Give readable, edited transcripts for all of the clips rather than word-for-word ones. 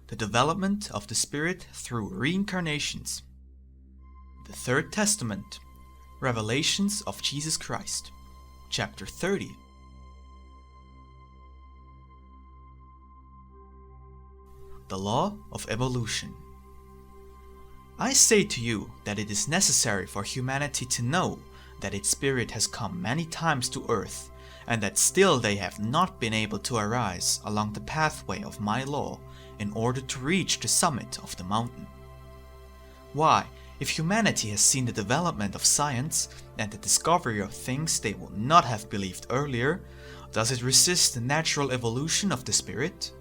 The development of the Spirit through Reincarnations. The Third Testament. Revelations of Jesus Christ. Chapter 30. The Law of Evolution. I say to you that it is necessary for humanity to know that its spirit has come many times to earth, and that still they have not been able to arise along the pathway of my law in order to reach the summit of the mountain. Why, if humanity has seen the development of science and the discovery of things they would not have believed earlier, does it resist the natural evolution of the spirit?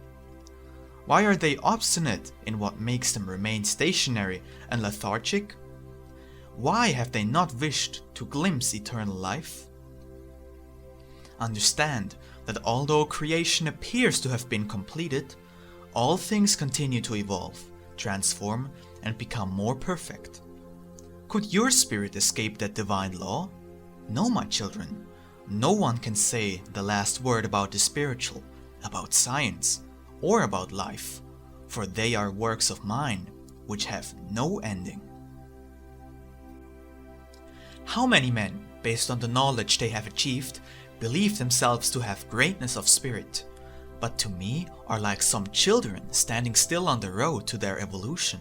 Why are they obstinate in what makes them remain stationary and lethargic? Why have they not wished to glimpse eternal life? Understand that although creation appears to have been completed, all things continue to evolve, transform, and become more perfect. Could your spirit escape that divine law? No, my children. No one can say the last word about the spiritual, about science, or about life, for they are works of mine, which have no ending. How many men, based on the knowledge they have achieved, believe themselves to have greatness of spirit, but to me are like some children standing still on the road to their evolution?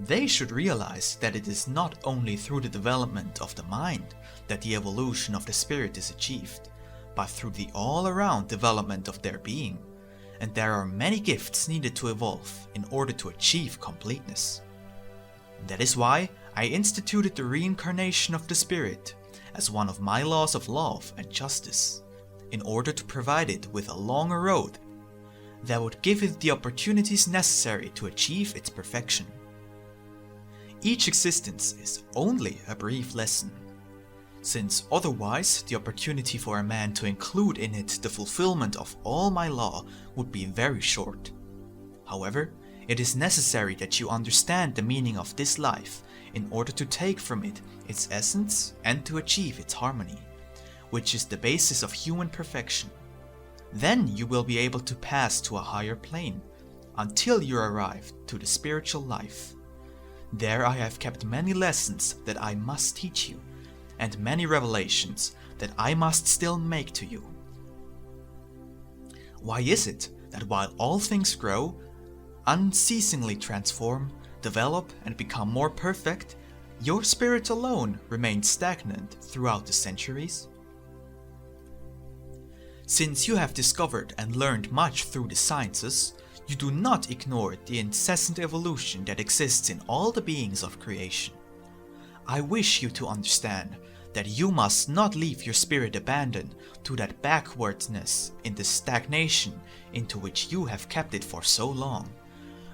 They should realize that it is not only through the development of the mind that the evolution of the spirit is achieved, but through the all-around development of their being, and there are many gifts needed to evolve in order to achieve completeness. That is why I instituted the reincarnation of the spirit as one of my laws of love and justice, in order to provide it with a longer road that would give it the opportunities necessary to achieve its perfection. Each existence is only a brief lesson, since otherwise the opportunity for a man to include in it the fulfillment of all my law would be very short. However, it is necessary that you understand the meaning of this life in order to take from it its essence and to achieve its harmony, which is the basis of human perfection. Then you will be able to pass to a higher plane, until you arrive to the spiritual life. There I have kept many lessons that I must teach you, and many revelations that I must still make to you. Why is it that while all things grow, unceasingly transform, develop, and become more perfect, your spirit alone remains stagnant throughout the centuries? Since you have discovered and learned much through the sciences, you do not ignore the incessant evolution that exists in all the beings of creation. I wish you to understand that you must not leave your spirit abandoned to that backwardness in the stagnation into which you have kept it for so long,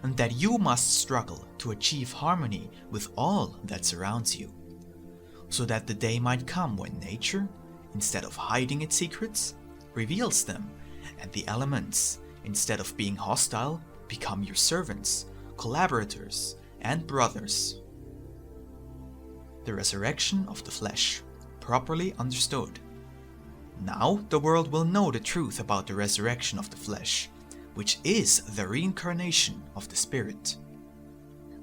and that you must struggle to achieve harmony with all that surrounds you, so that the day might come when nature, instead of hiding its secrets, reveals them, and the elements, instead of being hostile, become your servants, collaborators, and brothers. The resurrection of the flesh, properly understood. Now the world will know the truth about the resurrection of the flesh, which is the reincarnation of the spirit.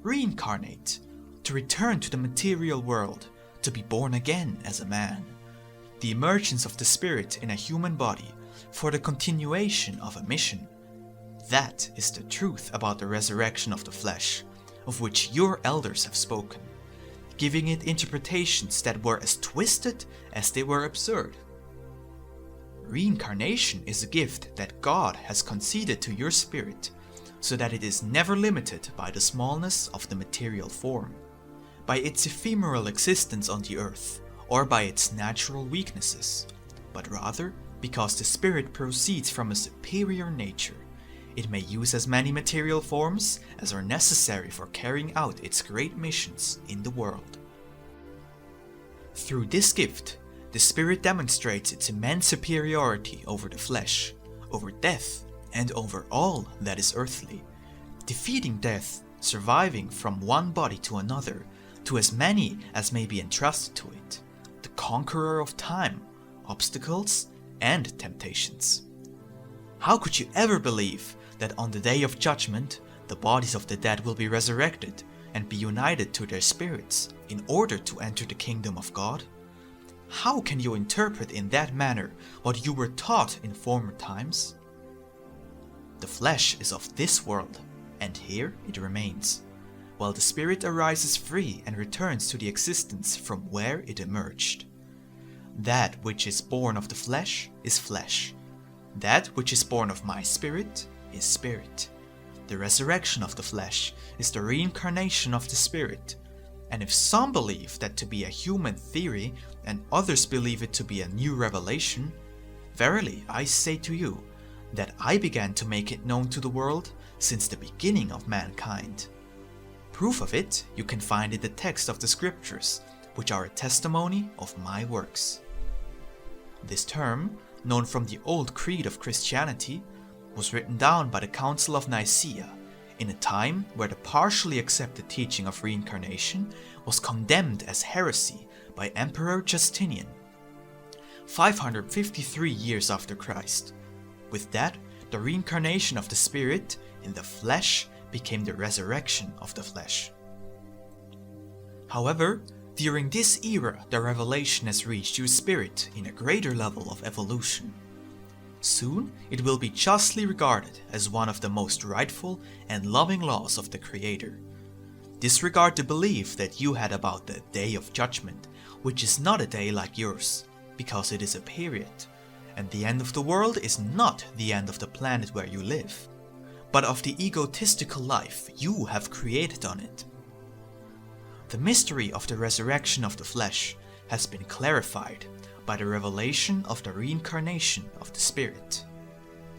Reincarnate, to return to the material world, to be born again as a man. The emergence of the spirit in a human body for the continuation of a mission. That is the truth about the resurrection of the flesh, of which your elders have spoken, giving it interpretations that were as twisted as they were absurd. Reincarnation is a gift that God has conceded to your spirit, so that it is never limited by the smallness of the material form, by its ephemeral existence on the earth, or by its natural weaknesses, but rather because the spirit proceeds from a superior nature. It may use as many material forms as are necessary for carrying out its great missions in the world. Through this gift, the spirit demonstrates its immense superiority over the flesh, over death, and over all that is earthly, defeating death, surviving from one body to another, to as many as may be entrusted to it, the conqueror of time, obstacles, and temptations. How could you ever believe that on the day of judgment, The bodies of the dead will be resurrected and be united to their spirits in order to enter the kingdom of God? How can you interpret in that manner what you were taught in former times? The flesh is of this world, and here it remains, while the spirit arises free and returns to the existence from where it emerged. That which is born of the flesh is flesh. That which is born of my spirit is spirit. The resurrection of the flesh is the reincarnation of the spirit. And if some believe that to be a human theory and others believe it to be a new revelation, verily I say to you that I began to make it known to the world since the beginning of mankind. Proof of it you can find in the text of the scriptures, which are a testimony of my works. This term, known from the old creed of Christianity, was written down by the Council of Nicaea in a time where the partially accepted teaching of reincarnation was condemned as heresy by Emperor Justinian, 553 years after Christ. With that, the reincarnation of the spirit in the flesh became the resurrection of the flesh. However, during this era, the revelation has reached your spirit in a greater level of evolution. Soon, it will be justly regarded as one of the most rightful and loving laws of the Creator. Disregard the belief that you had about the Day of Judgment, which is not a day like yours, because it is a period, and the end of the world is not the end of the planet where you live, but of the egotistical life you have created on it. The mystery of the resurrection of the flesh has been clarified by the revelation of the reincarnation of the spirit.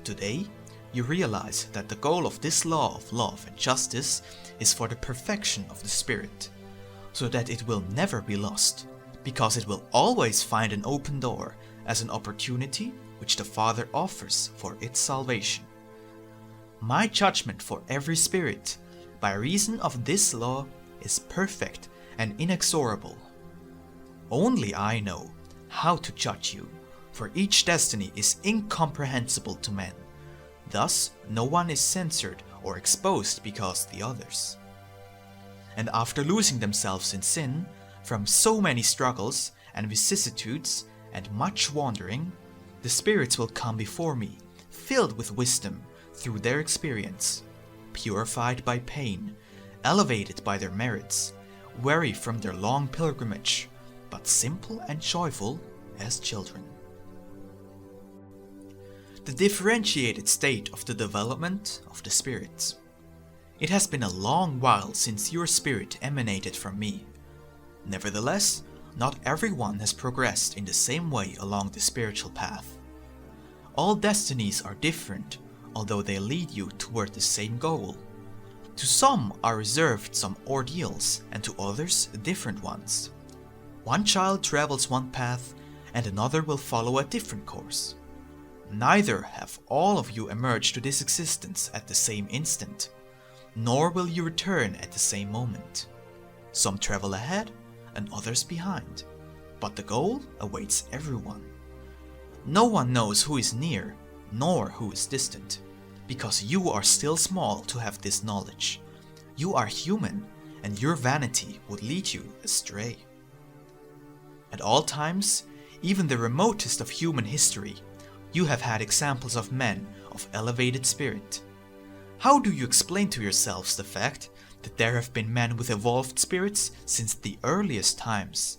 Today, you realize that the goal of this law of love and justice is for the perfection of the spirit, so that it will never be lost, because it will always find an open door as an opportunity which the Father offers for its salvation. My judgment for every spirit, by reason of this law, is perfect and inexorable. Only I know how to judge you, for each destiny is incomprehensible to men. Thus, no one is censored or exposed because the others. And after losing themselves in sin, from so many struggles and vicissitudes and much wandering, the spirits will come before me, filled with wisdom through their experience, purified by pain, elevated by their merits, weary from their long pilgrimage, but simple and joyful as children. The differentiated state of the development of the spirits. It has been a long while since your spirit emanated from me. Nevertheless, not everyone has progressed in the same way along the spiritual path. All destinies are different, although they lead you toward the same goal. To some are reserved some ordeals, and to others different ones. One child travels one path, and another will follow a different course. Neither have all of you emerged to this existence at the same instant, nor will you return at the same moment. Some travel ahead, and others behind, but the goal awaits everyone. No one knows who is near, nor who is distant, because you are still small to have this knowledge. You are human, and your vanity would lead you astray. At all times, even the remotest of human history, you have had examples of men of elevated spirit. How do you explain to yourselves the fact that there have been men with evolved spirits since the earliest times,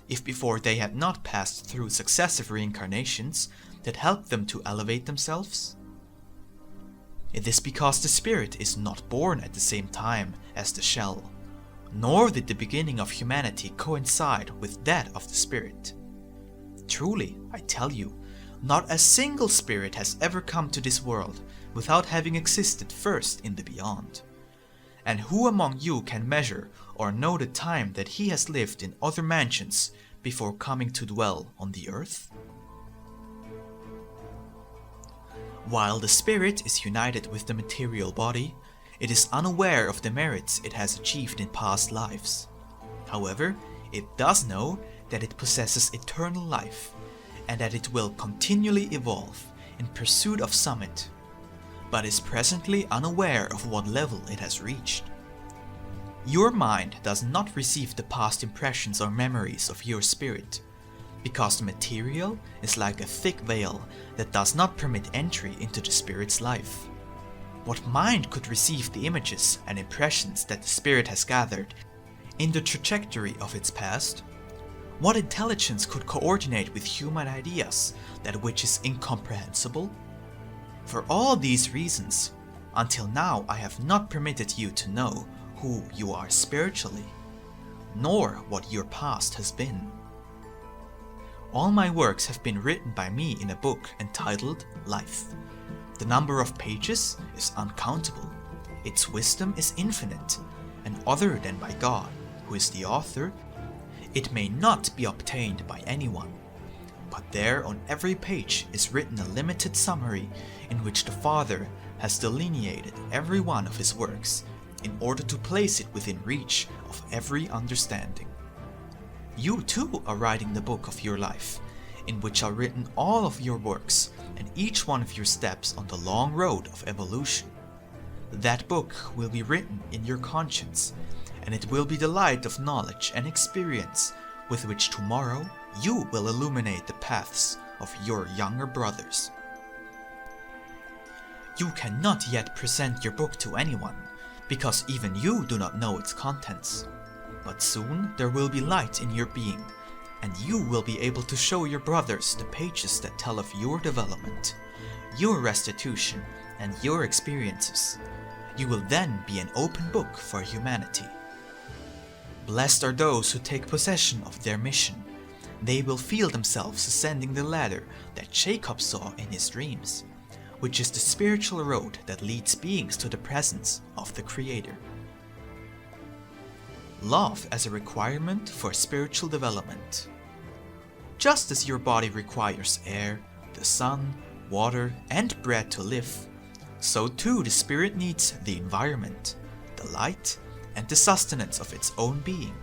if before they had not passed through successive reincarnations that helped them to elevate themselves? It is because the spirit is not born at the same time as the shell, nor did the beginning of humanity coincide with that of the spirit. Truly, I tell you, not a single spirit has ever come to this world without having existed first in the beyond. And who among you can measure or know the time that he has lived in other mansions before coming to dwell on the earth? While the spirit is united with the material body, it is unaware of the merits it has achieved in past lives. However, it does know that it possesses eternal life, and that it will continually evolve in pursuit of summit. but is presently unaware of what level it has reached. Your mind does not receive the past impressions or memories of your spirit, because the material is like a thick veil that does not permit entry into the spirit's life. What mind could receive the images and impressions that the spirit has gathered in the trajectory of its past? What intelligence could coordinate with human ideas that which is incomprehensible? For all these reasons, until now I have not permitted you to know who you are spiritually, nor what your past has been. All my works have been written by me in a book entitled Life. The number of pages is uncountable, its wisdom is infinite, and other than by God, who is the author, it may not be obtained by anyone. But there on every page is written a limited summary in which the Father has delineated every one of his works in order to place it within reach of every understanding. You too are writing the book of your life, in which are written all of your works and each one of your steps on the long road of evolution. That book will be written in your conscience, and it will be the light of knowledge and experience with which tomorrow you will illuminate the paths of your younger brothers. You cannot yet present your book to anyone, because even you do not know its contents. But soon there will be light in your being, and you will be able to show your brothers the pages that tell of your development, your restitution, and your experiences. You will then be an open book for humanity. Blessed are those who take possession of their mission. They will feel themselves ascending the ladder that Jacob saw in his dreams, which is the spiritual road that leads beings to the presence of the Creator. Love as a requirement for spiritual development. Just as your body requires air, the sun, water, and bread to live, so too the spirit needs the environment, the light, and the sustenance of its own being.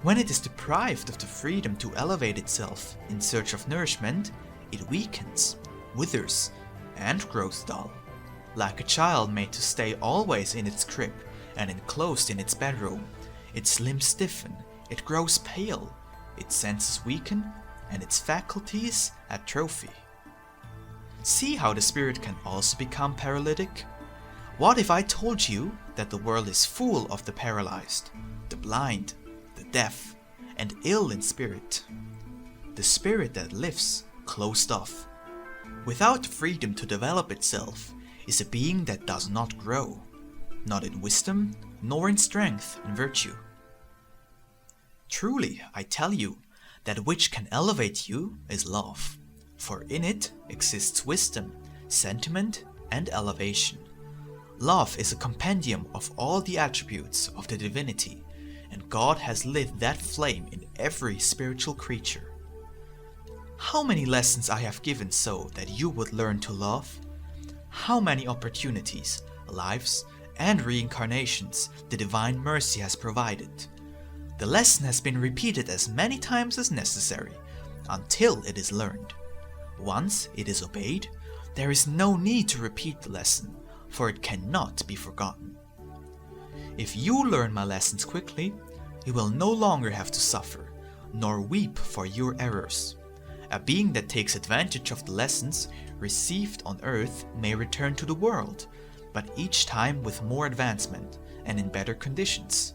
When it is deprived of the freedom to elevate itself in search of nourishment, it weakens, withers, and grows dull, like a child made to stay always in its crib and enclosed in its bedroom. Its limbs stiffen, it grows pale, its senses weaken, and its faculties atrophy. See how the spirit can also become paralytic? What if I told you that the world is full of the paralyzed, the blind, the deaf, and ill in spirit? The spirit that lives closed off, without freedom to develop itself, is a being that does not grow, not in wisdom, nor in strength and virtue. Truly, I tell you, that which can elevate you is love, for in it exists wisdom, sentiment, and elevation. Love is a compendium of all the attributes of the divinity, and God has lit that flame in every spiritual creature. How many lessons I have given so that you would learn to love? How many opportunities, lives, and reincarnations the divine mercy has provided. The lesson has been repeated as many times as necessary, until it is learned. Once it is obeyed, there is no need to repeat the lesson, for it cannot be forgotten. If you learn my lessons quickly, you will no longer have to suffer, nor weep for your errors. A being that takes advantage of the lessons received on earth may return to the world, but each time with more advancement and in better conditions.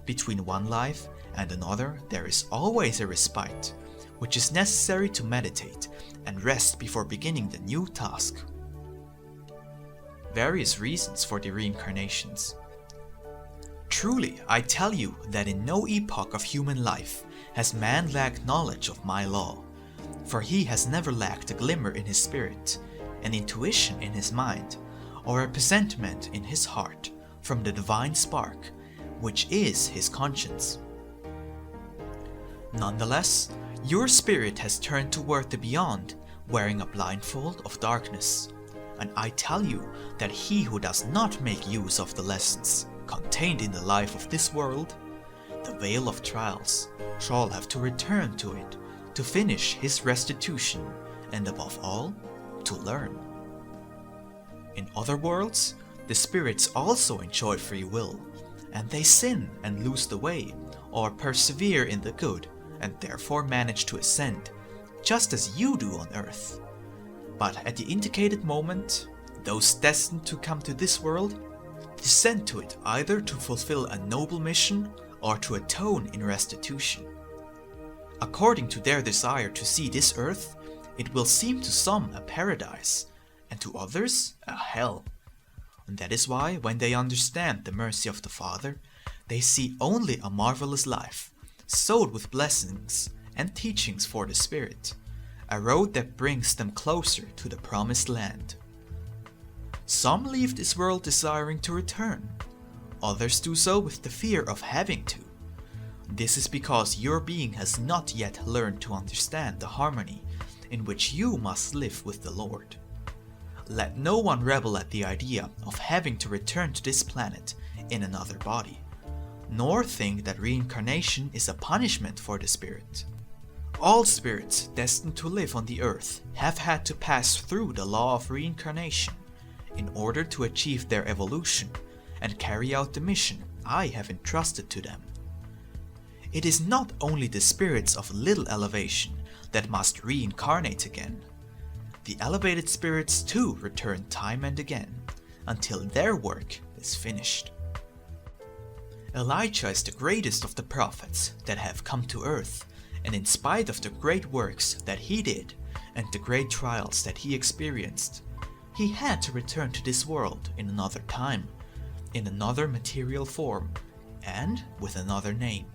Between one life and another there is always a respite, which is necessary to meditate and rest before beginning the new task. Various reasons for the reincarnations. Truly, I tell you that in no epoch of human life has man lacked knowledge of my law, for he has never lacked a glimmer in his spirit, an intuition in his mind, or a presentiment in his heart from the divine spark, which is his conscience. Nonetheless, your spirit has turned toward the beyond, wearing a blindfold of darkness, and I tell you that he who does not make use of the lessons contained in the life of this world, the veil of trials, shall have to return to it to finish his restitution, and above all, to learn. In other worlds, the spirits also enjoy free will, and they sin and lose the way, or persevere in the good, and therefore manage to ascend, just as you do on earth. But at the indicated moment, those destined to come to this world descend to it either to fulfill a noble mission or to atone in restitution. According to their desire to see this earth, it will seem to some a paradise, and to others a hell. And that is why, when they understand the mercy of the Father, they see only a marvelous life, sowed with blessings and teachings for the Spirit, a road that brings them closer to the promised land. Some leave this world desiring to return, others do so with the fear of having to. This is because your being has not yet learned to understand the harmony in which you must live with the Lord. Let no one rebel at the idea of having to return to this planet in another body, nor think that reincarnation is a punishment for the spirit. All spirits destined to live on the earth have had to pass through the law of reincarnation in order to achieve their evolution and carry out the mission I have entrusted to them. It is not only the spirits of little elevation that must reincarnate again. The elevated spirits too return time and again, until their work is finished. Elijah is the greatest of the prophets that have come to earth, and in spite of the great works that he did and the great trials that he experienced, he had to return to this world in another time, in another material form, and with another name.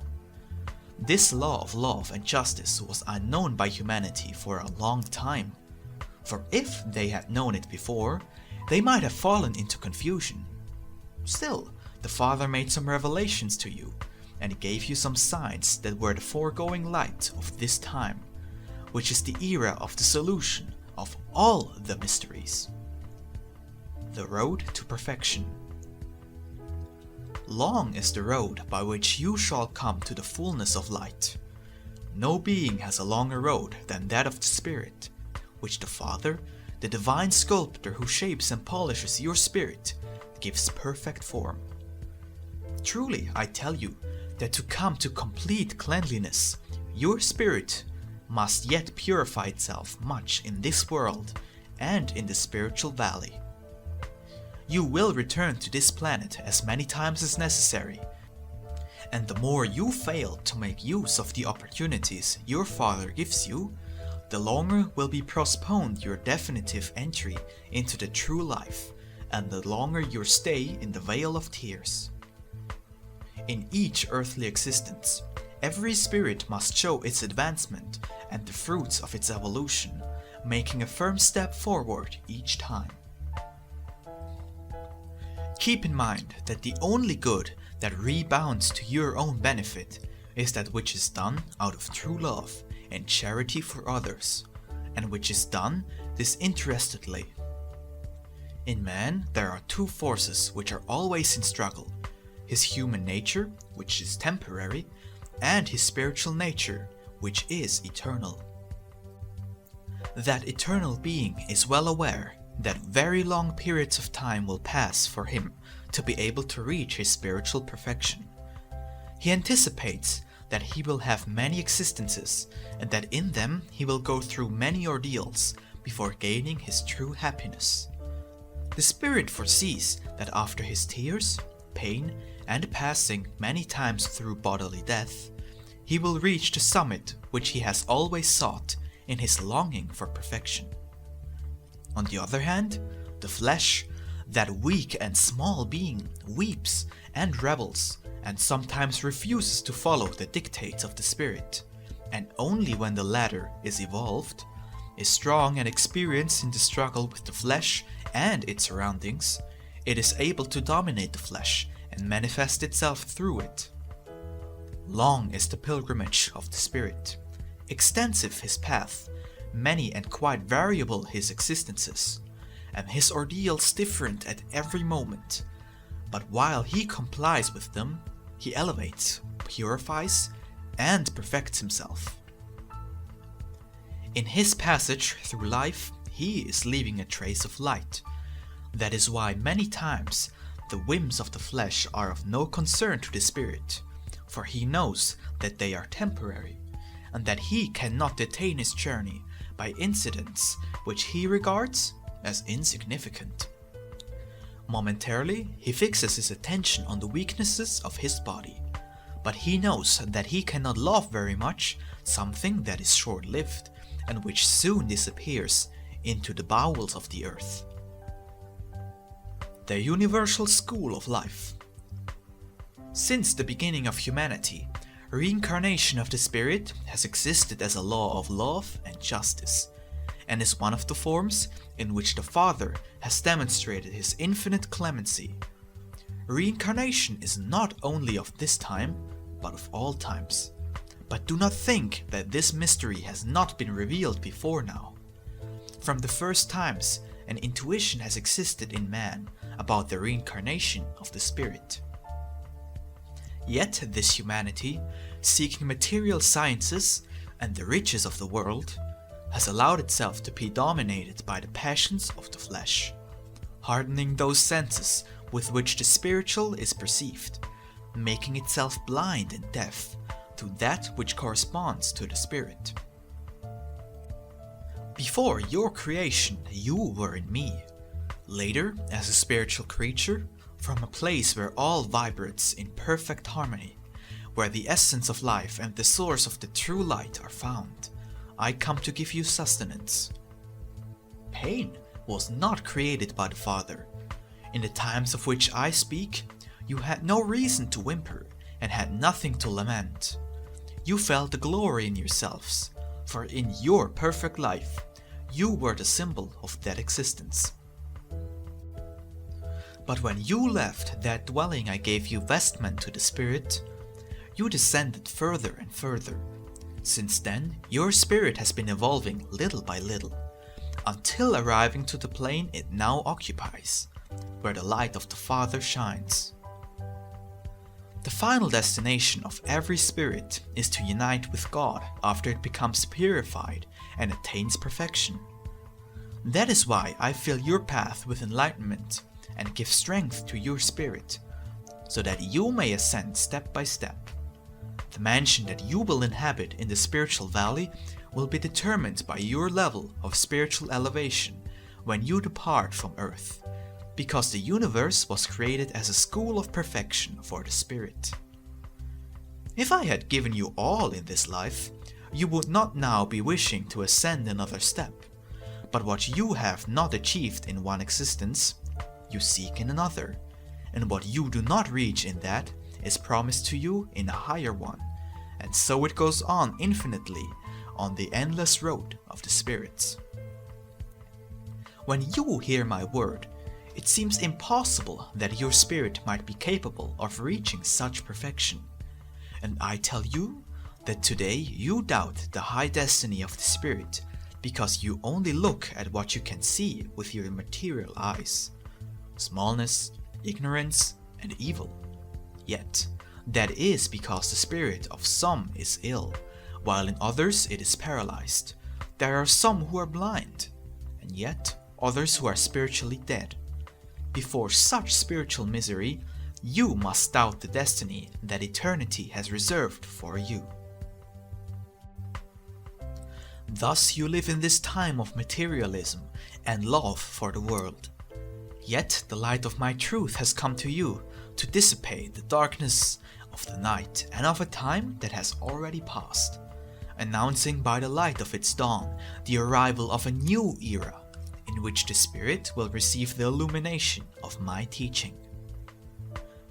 This law of love and justice was unknown by humanity for a long time, for if they had known it before, they might have fallen into confusion. Still, the Father made some revelations to you, and he gave you some signs that were the foregoing light of this time, which is the era of the solution of all the mysteries. The road to perfection. Long is the road by which you shall come to the fullness of light. No being has a longer road than that of the Spirit, which the Father, the divine sculptor who shapes and polishes your spirit, gives perfect form. Truly, I tell you, that to come to complete cleanliness, your spirit must yet purify itself much in this world and in the spiritual valley. You will return to this planet as many times as necessary, and the more you fail to make use of the opportunities your Father gives you, the longer will be postponed your definitive entry into the true life, and the longer your stay in the vale of tears. In each earthly existence, every spirit must show its advancement and the fruits of its evolution, making a firm step forward each time. Keep in mind that the only good that rebounds to your own benefit is that which is done out of true love and charity for others, and which is done disinterestedly. In man there are two forces which are always in struggle: his human nature, which is temporary, and his spiritual nature, which is eternal. That eternal being is well aware that very long periods of time will pass for him to be able to reach his spiritual perfection. He anticipates that he will have many existences, and that in them he will go through many ordeals before gaining his true happiness. The spirit foresees that after his tears, pain, and passing many times through bodily death, he will reach the summit which he has always sought in his longing for perfection. On the other hand, the flesh, that weak and small being, weeps and rebels, and sometimes refuses to follow the dictates of the spirit, and only when the latter is evolved, is strong and experienced in the struggle with the flesh and its surroundings, it is able to dominate the flesh and manifest itself through it. Long is the pilgrimage of the spirit, extensive his path, many and quite variable his existences, and his ordeals different at every moment, but while he complies with them, he elevates, purifies, and perfects himself. In his passage through life, he is leaving a trace of light, That is why many times the whims of the flesh are of no concern to the spirit, for he knows that they are temporary, and that he cannot detain his journey by incidents which he regards as insignificant. Momentarily, he fixes his attention on the weaknesses of his body, but he knows that he cannot love very much something that is short-lived and which soon disappears into the bowels of the earth. The universal school of life. Since the beginning of humanity, reincarnation of the spirit has existed as a law of love and justice, and is one of the forms in which the Father has demonstrated his infinite clemency. Reincarnation is not only of this time, but of all times. But do not think that this mystery has not been revealed before now. From the first times, an intuition has existed in man about the reincarnation of the spirit. Yet this humanity, seeking material sciences and the riches of the world, has allowed itself to be dominated by the passions of the flesh, hardening those senses with which the spiritual is perceived, making itself blind and deaf to that which corresponds to the spirit. Before your creation, you were in me. Later, as a spiritual creature, from a place where all vibrates in perfect harmony, where the essence of life and the source of the true light are found, I come to give you sustenance. Pain was not created by the Father. In the times of which I speak, you had no reason to whimper and had nothing to lament. You felt the glory in yourselves, for in your perfect life, you were the symbol of that existence. But when you left that dwelling I gave you vestment to the spirit, you descended further and further. Since then, your spirit has been evolving little by little, until arriving to the plane it now occupies, where the light of the Father shines. The final destination of every spirit is to unite with God after it becomes purified and attains perfection. That is why I fill your path with enlightenment and give strength to your spirit, so that you may ascend step by step. The mansion that you will inhabit in the spiritual valley will be determined by your level of spiritual elevation when you depart from earth, because the universe was created as a school of perfection for the spirit. If I had given you all in this life, you would not now be wishing to ascend another step, but what you have not achieved in one existence, you seek in another, and what you do not reach in that is promised to you in a higher one, and so it goes on infinitely on the endless road of the spirits. When you hear my word, it seems impossible that your spirit might be capable of reaching such perfection, and I tell you that today you doubt the high destiny of the spirit because you only look at what you can see with your material eyes: smallness, ignorance, and evil. Yet, that is because the spirit of some is ill, while in others it is paralyzed. There are some who are blind, and yet others who are spiritually dead. Before such spiritual misery, you must doubt the destiny that eternity has reserved for you. Thus you live in this time of materialism and love for the world. Yet the light of my truth has come to you to dissipate the darkness of the night and of a time that has already passed, announcing by the light of its dawn the arrival of a new era in which the spirit will receive the illumination of my teaching.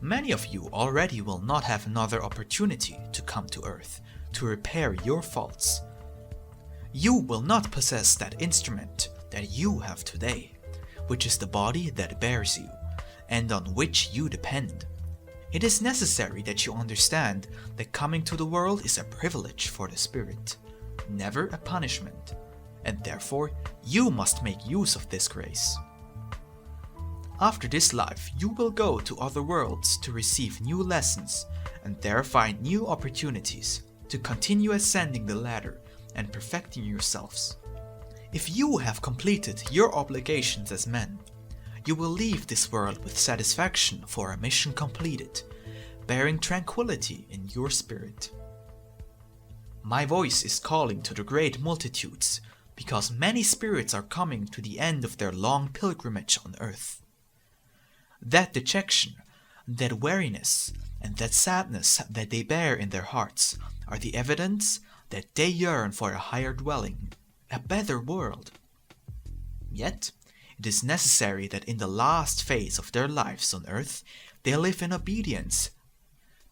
Many of you already will not have another opportunity to come to earth to repair your faults. You will not possess that instrument that you have today, which is the body that bears you, and on which you depend. It is necessary that you understand that coming to the world is a privilege for the spirit, never a punishment, and therefore you must make use of this grace. After this life, you will go to other worlds to receive new lessons and there find new opportunities to continue ascending the ladder and perfecting yourselves. If you have completed your obligations as men, you will leave this world with satisfaction for a mission completed, bearing tranquility in your spirit. My voice is calling to the great multitudes, because many spirits are coming to the end of their long pilgrimage on earth. That dejection, that weariness, and that sadness that they bear in their hearts are the evidence that they yearn for a higher dwelling, a better world. Yet, it is necessary that in the last phase of their lives on earth, they live in obedience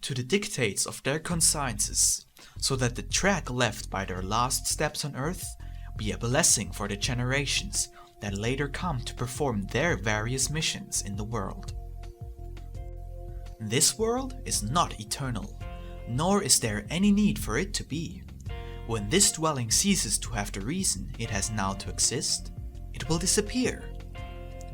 to the dictates of their consciences, so that the track left by their last steps on earth be a blessing for the generations that later come to perform their various missions in the world. This world is not eternal, nor is there any need for it to be. When this dwelling ceases to have the reason it has now to exist, it will disappear.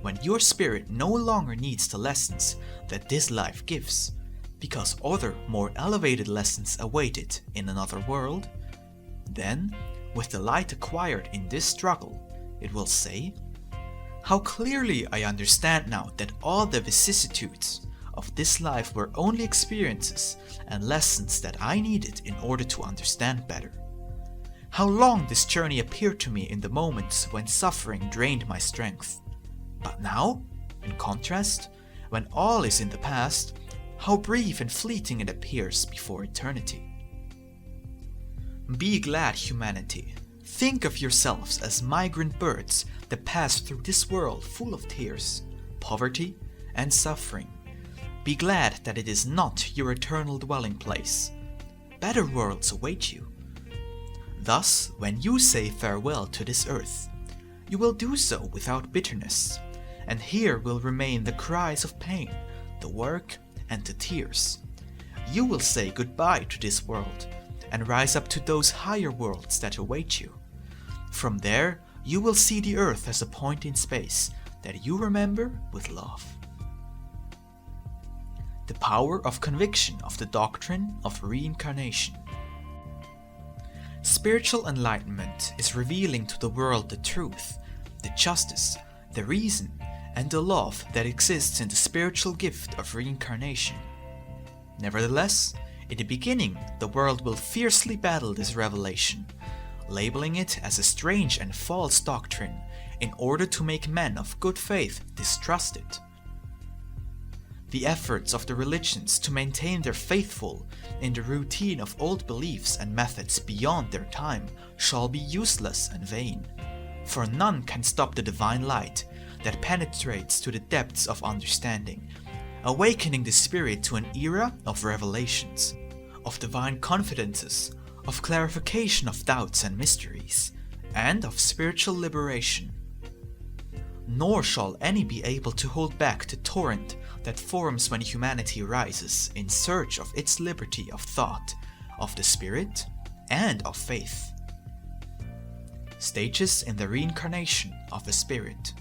When your spirit no longer needs the lessons that this life gives, because other, more elevated lessons await it in another world, then, with the light acquired in this struggle, it will say, "How clearly I understand now that all the vicissitudes of this life were only experiences and lessons that I needed in order to understand better. How long this journey appeared to me in the moments when suffering drained my strength. But now, in contrast, when all is in the past, how brief and fleeting it appears before eternity." Be glad, humanity. Think of yourselves as migrant birds that pass through this world full of tears, poverty, and suffering. Be glad that it is not your eternal dwelling place. Better worlds await you. Thus, when you say farewell to this earth, you will do so without bitterness, and here will remain the cries of pain, the work, and the tears. You will say goodbye to this world, and rise up to those higher worlds that await you. From there, you will see the earth as a point in space that you remember with love. The power of conviction of the doctrine of reincarnation. Spiritual enlightenment is revealing to the world the truth, the justice, the reason, and the love that exists in the spiritual gift of reincarnation. Nevertheless, in the beginning, the world will fiercely battle this revelation, labeling it as a strange and false doctrine in order to make men of good faith distrust it. The efforts of the religions to maintain their faithful in the routine of old beliefs and methods beyond their time shall be useless and vain, for none can stop the divine light that penetrates to the depths of understanding, awakening the spirit to an era of revelations, of divine confidences, of clarification of doubts and mysteries, and of spiritual liberation. Nor shall any be able to hold back the torrent that forms when humanity rises in search of its liberty of thought, of the spirit, and of faith. Stages in the reincarnation of the spirit.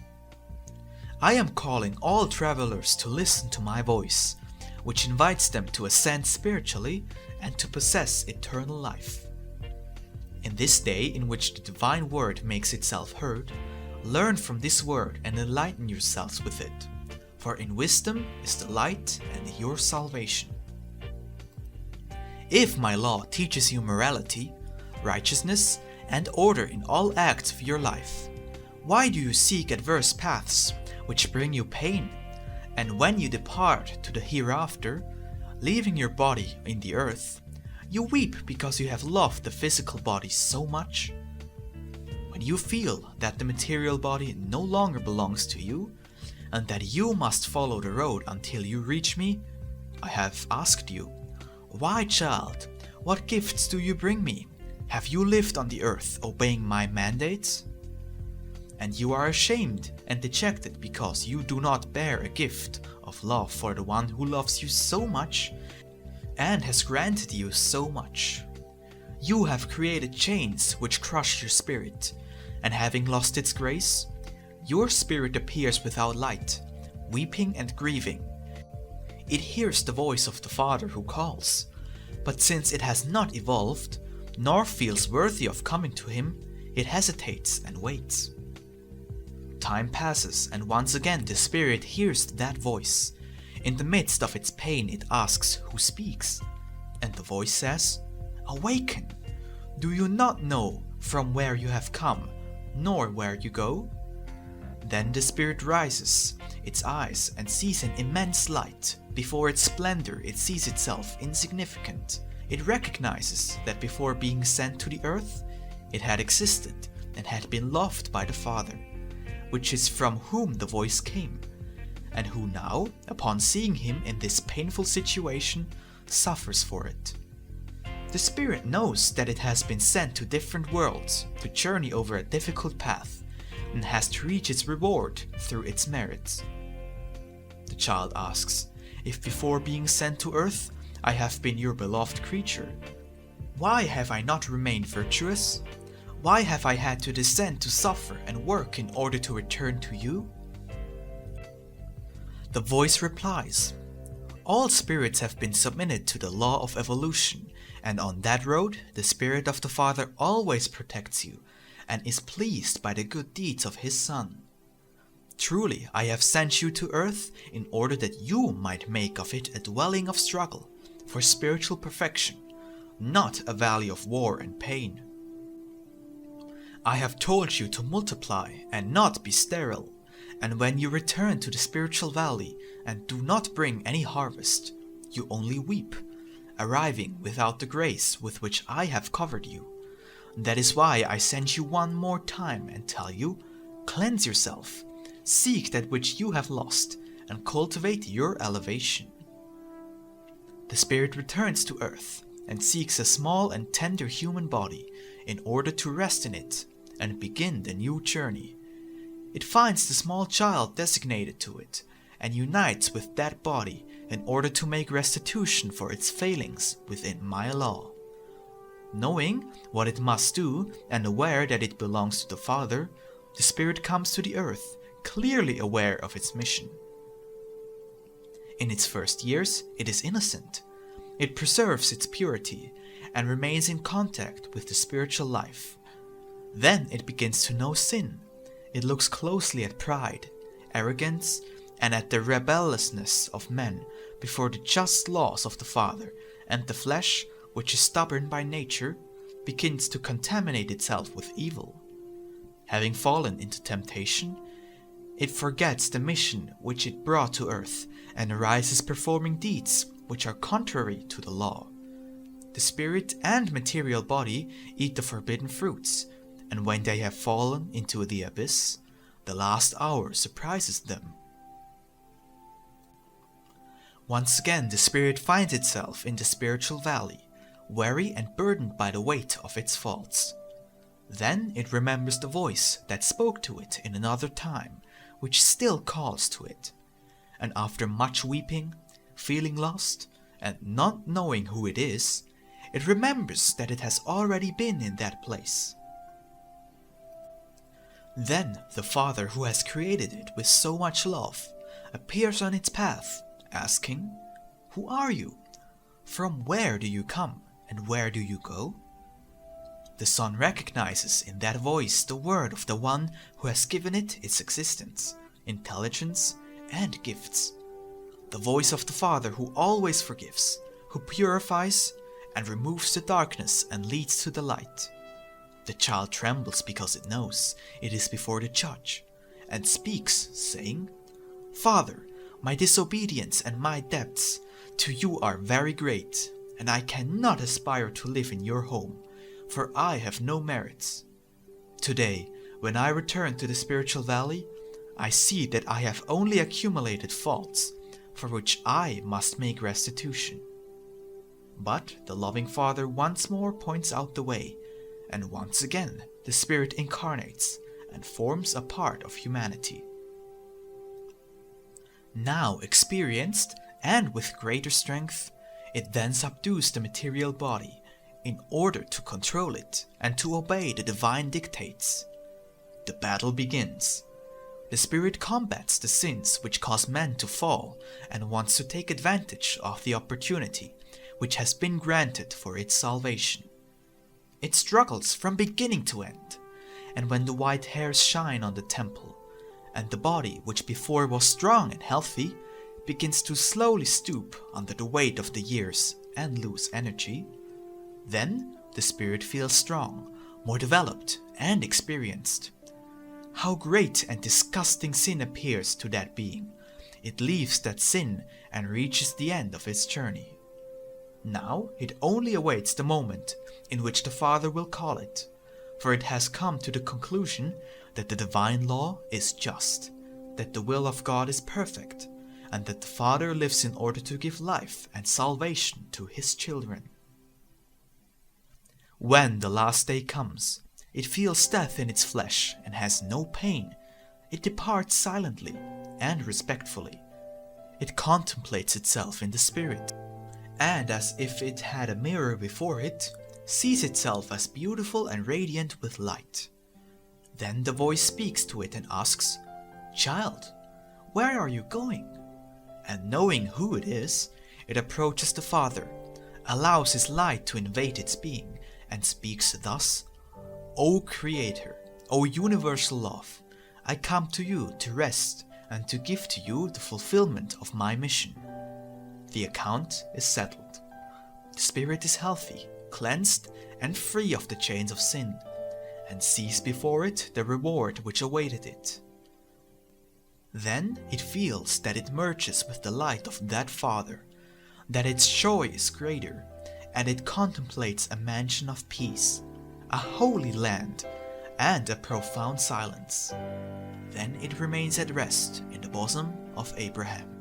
I am calling all travelers to listen to my voice, which invites them to ascend spiritually and to possess eternal life. In this day in which the divine word makes itself heard, learn from this word and enlighten yourselves with it, for in wisdom is the light and your salvation. If my law teaches you morality, righteousness, and order in all acts of your life, why do you seek adverse paths which bring you pain? And when you depart to the hereafter, leaving your body in the earth, you weep because you have loved the physical body so much? When you feel that the material body no longer belongs to you, and that you must follow the road until you reach me, I have asked you, "Why, child, what gifts do you bring me? Have you lived on the earth obeying my mandates?" And you are ashamed and dejected because you do not bear a gift of love for the one who loves you so much and has granted you so much. You have created chains which crush your spirit, and having lost its grace, your spirit appears without light, weeping and grieving. It hears the voice of the Father who calls, but since it has not evolved, nor feels worthy of coming to him, it hesitates and waits. time passes, and once again the spirit hears that voice. In the midst of its pain it asks who speaks, and the voice says, "Awaken! Do you not know from where you have come, nor where you go?" Then the spirit rises its eyes and sees an immense light. Before its splendor it sees itself insignificant. It recognizes that before being sent to the earth, it had existed and had been loved by the Father, which is from whom the voice came, and who now, upon seeing him in this painful situation, suffers for it. The spirit knows that it has been sent to different worlds to journey over a difficult path, and has to reach its reward through its merits. The child asks, "If before being sent to earth I have been your beloved creature, why have I not remained virtuous? Why have I had to descend to suffer and work in order to return to you?" The voice replies, "All spirits have been submitted to the law of evolution, and on that road the Spirit of the Father always protects you and is pleased by the good deeds of his Son. Truly, I have sent you to earth in order that you might make of it a dwelling of struggle for spiritual perfection, not a valley of war and pain. I have told you to multiply and not be sterile, and when you return to the spiritual valley and do not bring any harvest, you only weep, arriving without the grace with which I have covered you. That is why I send you one more time and tell you, cleanse yourself, seek that which you have lost, and cultivate your elevation." The spirit returns to earth and seeks a small and tender human body in order to rest in it and begin the new journey. It finds the small child designated to it and unites with that body in order to make restitution for its failings within my law. Knowing what it must do and aware that it belongs to the Father, the spirit comes to the earth, clearly aware of its mission. In its first years, it is innocent. It preserves its purity and remains in contact with the spiritual life. Then it begins to know sin. It looks closely at pride, arrogance, and at the rebelliousness of men before the just laws of the Father, and the flesh, which is stubborn by nature, begins to contaminate itself with evil. Having fallen into temptation, it forgets the mission which it brought to earth and arises performing deeds which are contrary to the law. The spirit and material body eat the forbidden fruits, and when they have fallen into the abyss, the last hour surprises them. Once again the spirit finds itself in the spiritual valley, weary and burdened by the weight of its faults. Then it remembers the voice that spoke to it in another time, which still calls to it. And after much weeping, feeling lost, and not knowing who it is, it remembers that it has already been in that place. Then the Father who has created it with so much love appears on its path, asking, "Who are you? From where do you come, and where do you go?" The Son recognizes in that voice the word of the one who has given it its existence, intelligence, and gifts. The voice of the Father who always forgives, who purifies and removes the darkness and leads to the light. The child trembles because it knows it is before the judge, and speaks, saying, "Father, my disobedience and my debts to you are very great, and I cannot aspire to live in your home, for I have no merits. Today, when I return to the spiritual valley, I see that I have only accumulated faults, for which I must make restitution." But the loving Father once more points out the way, and once again the Spirit incarnates and forms a part of humanity. Now experienced and with greater strength, it then subdues the material body in order to control it and to obey the divine dictates. The battle begins. The Spirit combats the sins which cause men to fall and wants to take advantage of the opportunity which has been granted for its salvation. It struggles from beginning to end, and when the white hairs shine on the temple, and the body, which before was strong and healthy, begins to slowly stoop under the weight of the years and lose energy. Then the spirit feels strong, more developed and experienced. How great and disgusting sin appears to that being! It leaves that sin and reaches the end of its journey. Now it only awaits the moment in which the Father will call it, for it has come to the conclusion that the divine law is just, that the will of God is perfect, and that the Father lives in order to give life and salvation to His children. When the last day comes, it feels death in its flesh and has no pain. It departs silently and respectfully. It contemplates itself in the spirit, and as if it had a mirror before it, sees itself as beautiful and radiant with light. Then the voice speaks to it and asks, "Child, where are you going?" And knowing who it is, it approaches the Father, allows His light to invade its being, and speaks thus, "O Creator, O universal love, I come to you to rest and to give to you the fulfillment of my mission." The account is settled. The spirit is healthy, cleansed, and free of the chains of sin, and sees before it the reward which awaited it. Then it feels that it merges with the light of that Father, that its joy is greater, and it contemplates a mansion of peace, a holy land, and a profound silence. Then it remains at rest in the bosom of Abraham.